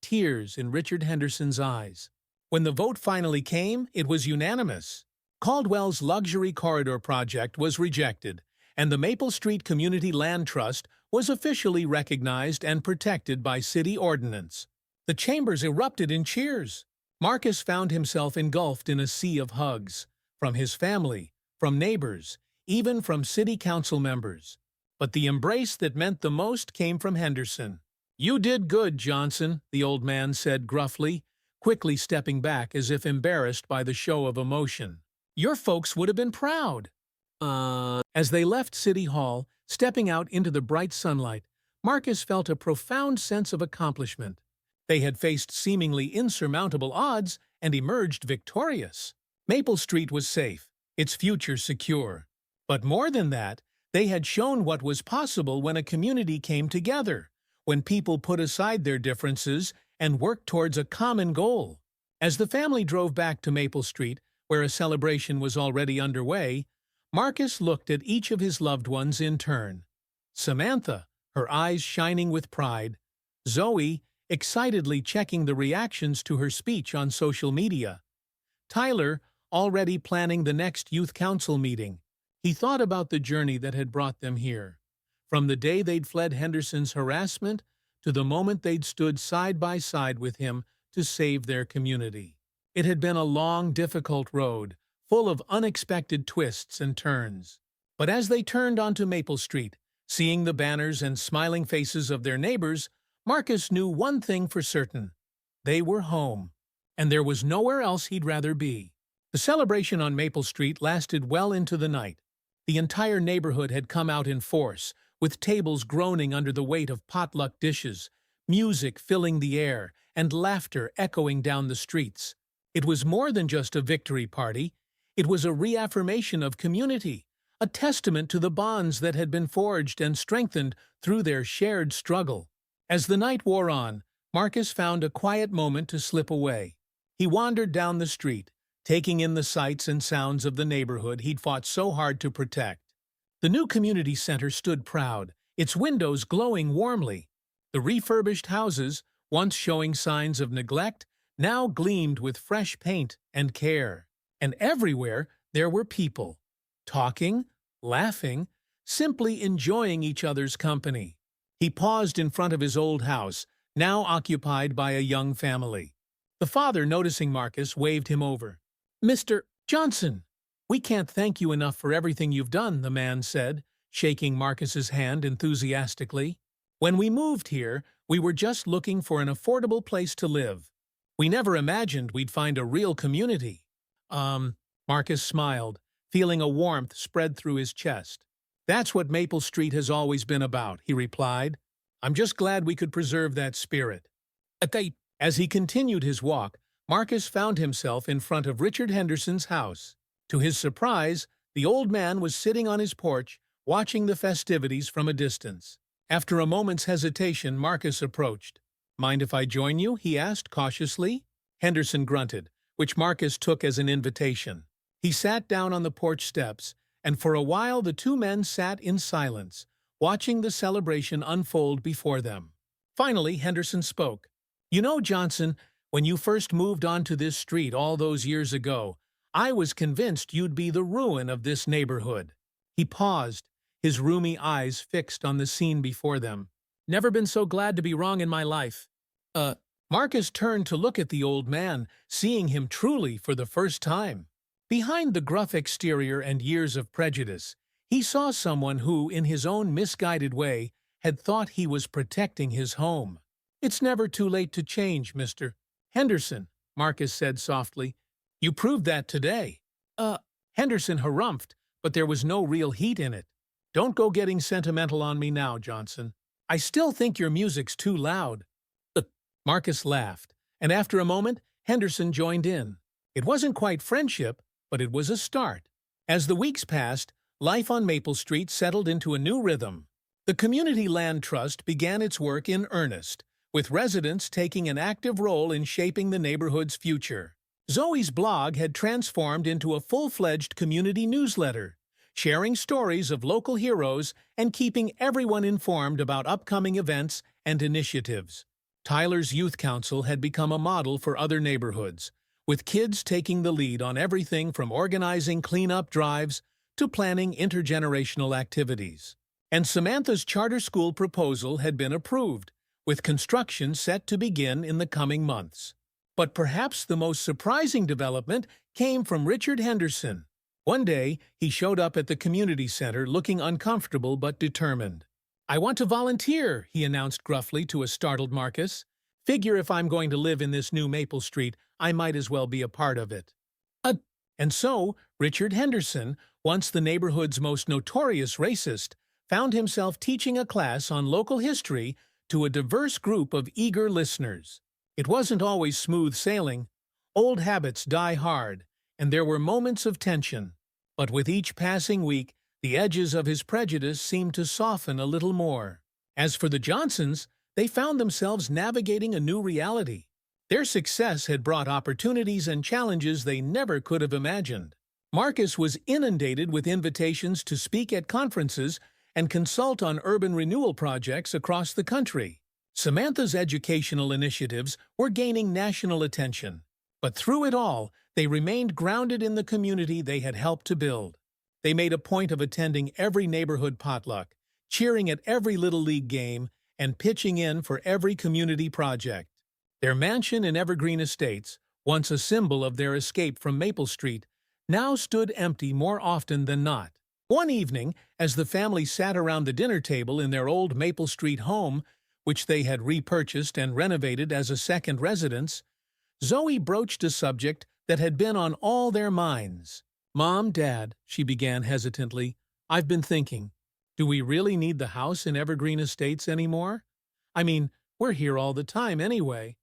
tears in Richard Henderson's eyes. When the vote finally came, it was unanimous. Caldwell's luxury corridor project was rejected, and the Maple Street Community Land Trust was officially recognized and protected by city ordinance. The chambers erupted in cheers. Marcus found himself engulfed in a sea of hugs, from his family, from neighbors, even from city council members. But the embrace that meant the most came from Henderson. "You did good, Johnson," the old man said gruffly, quickly stepping back as if embarrassed by the show of emotion. "Your folks would have been proud." As they left City Hall, stepping out into the bright sunlight, Marcus felt a profound sense of accomplishment. They had faced seemingly insurmountable odds and emerged victorious. Maple Street was safe, its future secure. But more than that, they had shown what was possible when a community came together, when people put aside their differences and worked towards a common goal. As the family drove back to Maple Street, where a celebration was already underway, Marcus looked at each of his loved ones in turn. Samantha, her eyes shining with pride. Zoe, excitedly checking the reactions to her speech on social media. Tyler, already planning the next youth council meeting. He thought about the journey that had brought them here. From the day they'd fled Henderson's harassment to the moment they'd stood side by side with him to save their community. It had been a long, difficult road, full of unexpected twists and turns. But as they turned onto Maple Street, seeing the banners and smiling faces of their neighbors, Marcus knew one thing for certain: they were home, and there was nowhere else he'd rather be. The celebration on Maple Street lasted well into the night. The entire neighborhood had come out in force, with tables groaning under the weight of potluck dishes, music filling the air, and laughter echoing down the streets. It was more than just a victory party. It was a reaffirmation of community, a testament to the bonds that had been forged and strengthened through their shared struggle. As the night wore on, Marcus found a quiet moment to slip away. He wandered down the street, taking in the sights and sounds of the neighborhood he'd fought so hard to protect. The new community center stood proud, its windows glowing warmly. The refurbished houses, once showing signs of neglect, now gleamed with fresh paint and care. And everywhere there were people, talking, laughing, simply enjoying each other's company. He paused in front of his old house, now occupied by a young family. The father, noticing Marcus, waved him over. "Mr. Johnson, we can't thank you enough for everything you've done," the man said, shaking Marcus's hand enthusiastically. "When we moved here, we were just looking for an affordable place to live. We never imagined we'd find a real community." Marcus smiled, feeling a warmth spread through his chest. "That's what Maple Street has always been about," he replied. "I'm just glad we could preserve that spirit." As he continued his walk, Marcus found himself in front of Richard Henderson's house. To his surprise, the old man was sitting on his porch, watching the festivities from a distance. After a moment's hesitation, Marcus approached. "Mind if I join you?" he asked cautiously. Henderson grunted, which Marcus took as an invitation. He sat down on the porch steps, and for a while the two men sat in silence, watching the celebration unfold before them. Finally, Henderson spoke. "You know, Johnson, when you first moved onto this street all those years ago, I was convinced you'd be the ruin of this neighborhood." He paused, his rheumy eyes fixed on the scene before them. "Never been so glad to be wrong in my life." Marcus turned to look at the old man, seeing him truly for the first time. Behind the gruff exterior and years of prejudice, he saw someone who, in his own misguided way, had thought he was protecting his home. "It's never too late to change, Mr. Henderson," Marcus said softly. "You proved that today." Henderson harumphed, but there was no real heat in it. "Don't go getting sentimental on me now, Johnson. I still think your music's too loud." Marcus laughed, and after a moment, Henderson joined in. It wasn't quite friendship, but it was a start. As the weeks passed, life on Maple Street settled into a new rhythm. The Community Land Trust began its work in earnest, with residents taking an active role in shaping the neighborhood's future. Zoe's blog had transformed into a full-fledged community newsletter, sharing stories of local heroes and keeping everyone informed about upcoming events and initiatives. Tyler's Youth Council had become a model for other neighborhoods, with kids taking the lead on everything from organizing cleanup drives to planning intergenerational activities. And Samantha's charter school proposal had been approved, with construction set to begin in the coming months. But perhaps the most surprising development came from Richard Henderson. One day, he showed up at the community center looking uncomfortable but determined. "I want to volunteer," he announced gruffly to a startled Marcus. "Figure if I'm going to live in this new Maple Street, I might as well be a part of it." And so, Richard Henderson, once the neighborhood's most notorious racist, found himself teaching a class on local history to a diverse group of eager listeners. It wasn't always smooth sailing. Old habits die hard, and there were moments of tension. But with each passing week, the edges of his prejudice seemed to soften a little more. As for the Johnsons, they found themselves navigating a new reality. Their success had brought opportunities and challenges they never could have imagined. Marcus was inundated with invitations to speak at conferences and consult on urban renewal projects across the country. Samantha's educational initiatives were gaining national attention, but through it all, they remained grounded in the community they had helped to build. They made a point of attending every neighborhood potluck, cheering at every Little League game, and pitching in for every community project. Their mansion in Evergreen Estates, once a symbol of their escape from Maple Street, now stood empty more often than not. One evening, as the family sat around the dinner table in their old Maple Street home, which they had repurchased and renovated as a second residence, Zoe broached a subject that had been on all their minds. "Mom, Dad," she began hesitantly, "I've been thinking, do we really need the house in Evergreen Estates anymore? I mean, we're here all the time anyway."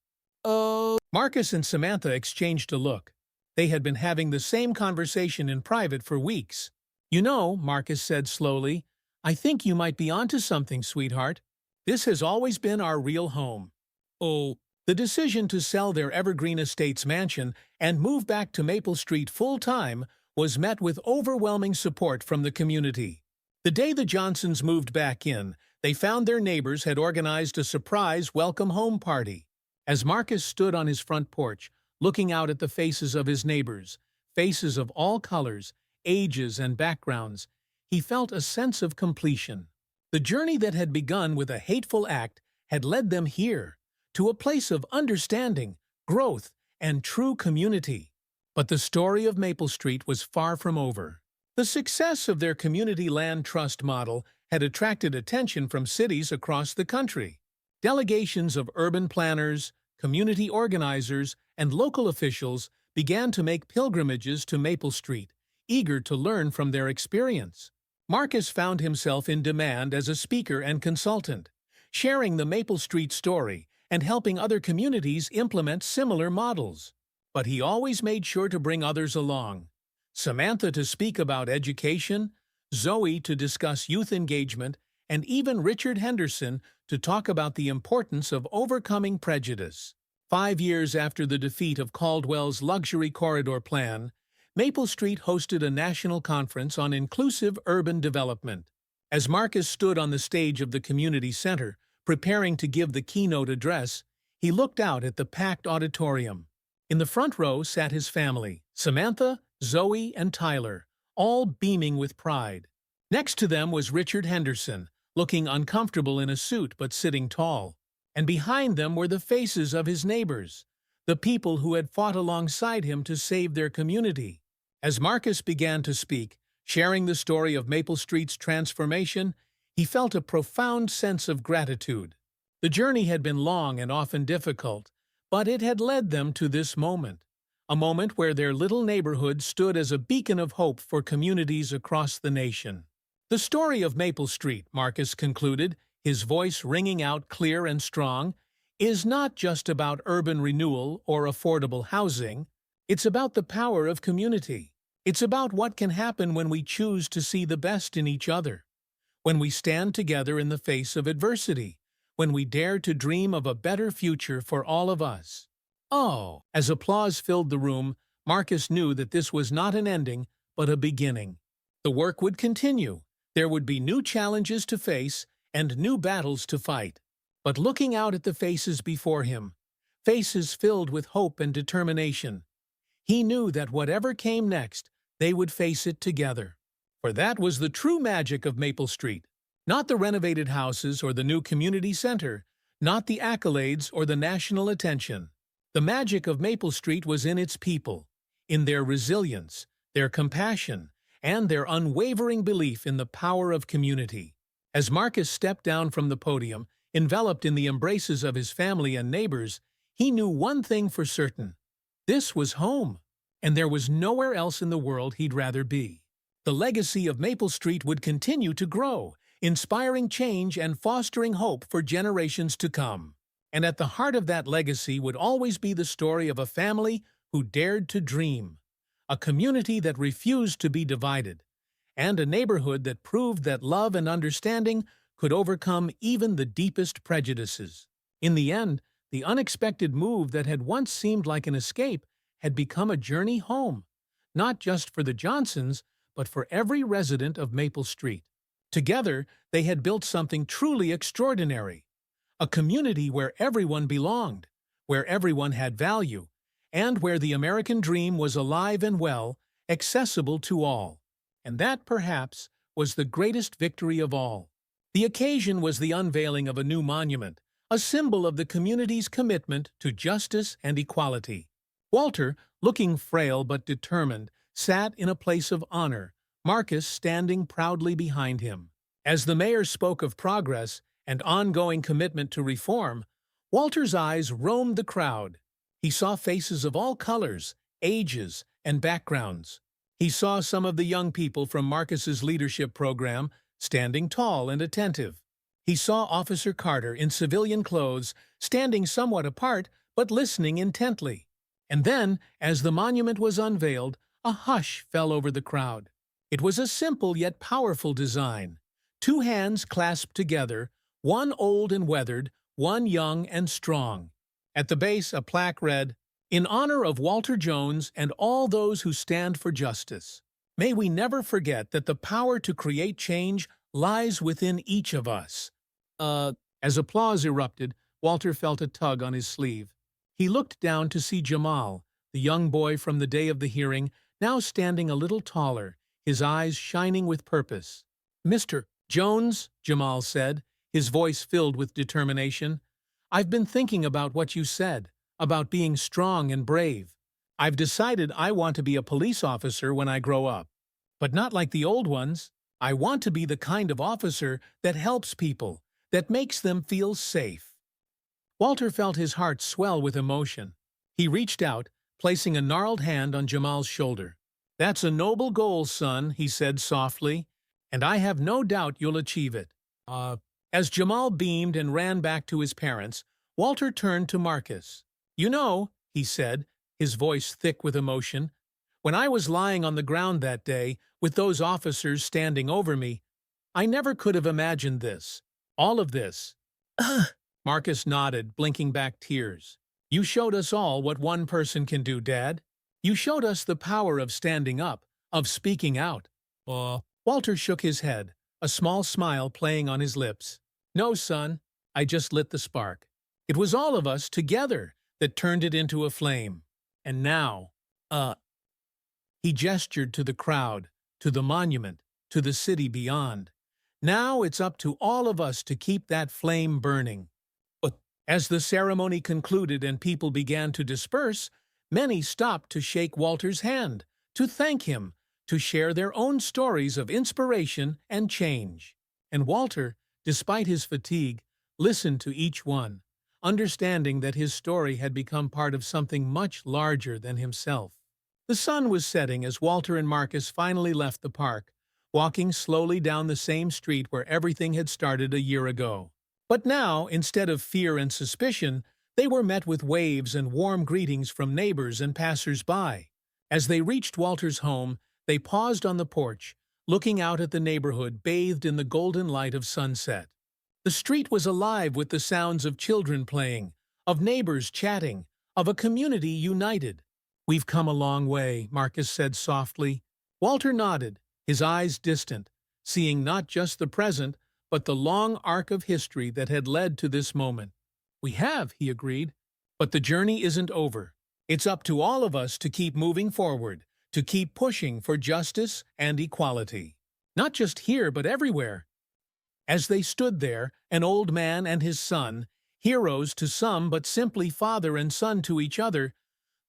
"Oh." Marcus and Samantha exchanged a look. They had been having the same conversation in private for weeks. "You know," Marcus said slowly, "I think you might be onto something, sweetheart. This has always been our real home." "Oh." The decision to sell their Evergreen Estates mansion and move back to Maple Street full-time was met with overwhelming support from the community. The day the Johnsons moved back in, they found their neighbors had organized a surprise welcome home party. As Marcus stood on his front porch, looking out at the faces of his neighbors, faces of all colors, ages, and backgrounds, he felt a sense of completion. The journey that had begun with a hateful act had led them here, to a place of understanding, growth, and true community. But the story of Maple Street was far from over. The success of their Community Land Trust model had attracted attention from cities across the country. Delegations of urban planners, community organizers, and local officials began to make pilgrimages to Maple Street, eager to learn from their experience. Marcus found himself in demand as a speaker and consultant, sharing the Maple Street story and helping other communities implement similar models. But he always made sure to bring others along. Samantha to speak about education, Zoe to discuss youth engagement, and even Richard Henderson to talk about the importance of overcoming prejudice. 5 years after the defeat of Caldwell's luxury corridor plan, Maple Street hosted a national conference on inclusive urban development. As Marcus stood on the stage of the community center, preparing to give the keynote address, he looked out at the packed auditorium. In the front row sat his family, Samantha, Zoe, and Tyler, all beaming with pride. Next to them was Richard Henderson, looking uncomfortable in a suit but sitting tall. And behind them were the faces of his neighbors, the people who had fought alongside him to save their community. As Marcus began to speak, sharing the story of Maple Street's transformation, he felt a profound sense of gratitude. The journey had been long and often difficult, but it had led them to this moment, a moment where their little neighborhood stood as a beacon of hope for communities across the nation. The story of Maple Street, Marcus concluded, his voice ringing out clear and strong, is not just about urban renewal or affordable housing. It's about the power of community. It's about what can happen when we choose to see the best in each other, when we stand together in the face of adversity, when we dare to dream of a better future for all of us. Oh! As applause filled the room, Marcus knew that this was not an ending, but a beginning. The work would continue. There would be new challenges to face and new battles to fight. But looking out at the faces before him, faces filled with hope and determination, he knew that whatever came next, they would face it together. For that was the true magic of Maple Street. Not the renovated houses or the new community center, not the accolades or the national attention. The magic of Maple Street was in its people, in their resilience, their compassion, and their unwavering belief in the power of community. As Marcus stepped down from the podium, enveloped in the embraces of his family and neighbors, he knew one thing for certain. This was home, and there was nowhere else in the world he'd rather be. The legacy of Maple Street would continue to grow, inspiring change and fostering hope for generations to come. And at the heart of that legacy would always be the story of a family who dared to dream, a community that refused to be divided, and a neighborhood that proved that love and understanding could overcome even the deepest prejudices. In the end, the unexpected move that had once seemed like an escape had become a journey home, not just for the Johnsons, but for every resident of Maple Street. Together, they had built something truly extraordinary, a community where everyone belonged, where everyone had value, and where the American dream was alive and well, accessible to all. And that, perhaps, was the greatest victory of all. The occasion was the unveiling of a new monument, a symbol of the community's commitment to justice and equality. Walter, looking frail but determined, sat in a place of honor, Marcus standing proudly behind him. As the mayor spoke of progress and ongoing commitment to reform, Walter's eyes roamed the crowd. He saw faces of all colors, ages, and backgrounds. He saw some of the young people from Marcus's leadership program standing tall and attentive. He saw Officer Carter in civilian clothes, standing somewhat apart but listening intently. And then, as the monument was unveiled, a hush fell over the crowd. It was a simple yet powerful design. Two hands clasped together, one old and weathered, one young and strong. At the base, a plaque read, "In honor of Walter Jones and all those who stand for justice. May we never forget that the power to create change lies within each of us." As applause erupted, Walter felt a tug on his sleeve. He looked down to see Jamal, the young boy from the day of the hearing, now standing a little taller, his eyes shining with purpose. "Mr. Jones," Jamal said, his voice filled with determination, "I've been thinking about what you said, about being strong and brave. I've decided I want to be a police officer when I grow up. But not like the old ones. I want to be the kind of officer that helps people, that makes them feel safe." Walter felt his heart swell with emotion. He reached out, placing a gnarled hand on Jamal's shoulder. "That's a noble goal, son," he said softly, "and I have no doubt you'll achieve it." As Jamal beamed and ran back to his parents, Walter turned to Marcus. "You know," he said, his voice thick with emotion, "when I was lying on the ground that day, with those officers standing over me, I never could have imagined this. All of this." Marcus nodded, blinking back tears. "You showed us all what one person can do, Dad. You showed us the power of standing up, of speaking out." Walter shook his head, a small smile playing on his lips. "No, son, I just lit the spark. It was all of us together that turned it into a flame. And now, he gestured to the crowd, to the monument, to the city beyond. "Now it's up to all of us to keep that flame burning." As the ceremony concluded and people began to disperse, many stopped to shake Walter's hand, to thank him, to share their own stories of inspiration and change. And Walter, despite his fatigue, listened to each one, understanding that his story had become part of something much larger than himself. The sun was setting as Walter and Marcus finally left the park, walking slowly down the same street where everything had started a year ago. But now, instead of fear and suspicion, they were met with waves and warm greetings from neighbors and passers-by. As they reached Walter's home, they paused on the porch, looking out at the neighborhood bathed in the golden light of sunset. The street was alive with the sounds of children playing, of neighbors chatting, of a community united. "We've come a long way," Marcus said softly. Walter nodded, his eyes distant, seeing not just the present, but the long arc of history that had led to this moment. "We have," he agreed. "But the journey isn't over. It's up to all of us to keep moving forward, to keep pushing for justice and equality. Not just here, but everywhere." As they stood there, an old man and his son, heroes to some but simply father and son to each other,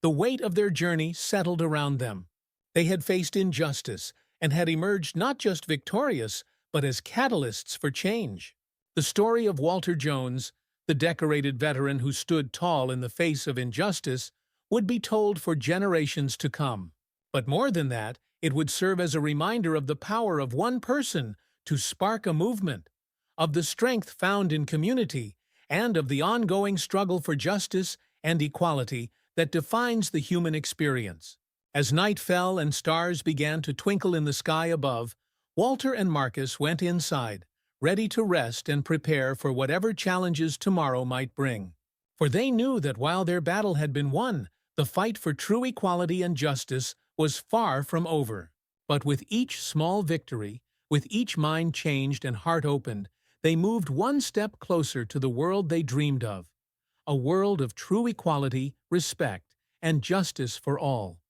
the weight of their journey settled around them. They had faced injustice and had emerged not just victorious, but as catalysts for change. The story of Walter Jones, the decorated veteran who stood tall in the face of injustice, would be told for generations to come. But more than that, it would serve as a reminder of the power of one person to spark a movement, of the strength found in community, and of the ongoing struggle for justice and equality that defines the human experience. As night fell and stars began to twinkle in the sky above, Walter and Marcus went inside, ready to rest and prepare for whatever challenges tomorrow might bring. For they knew that while their battle had been won, the fight for true equality and justice was far from over. But with each small victory, with each mind changed and heart opened, they moved one step closer to the world they dreamed of, a world of true equality, respect, and justice for all.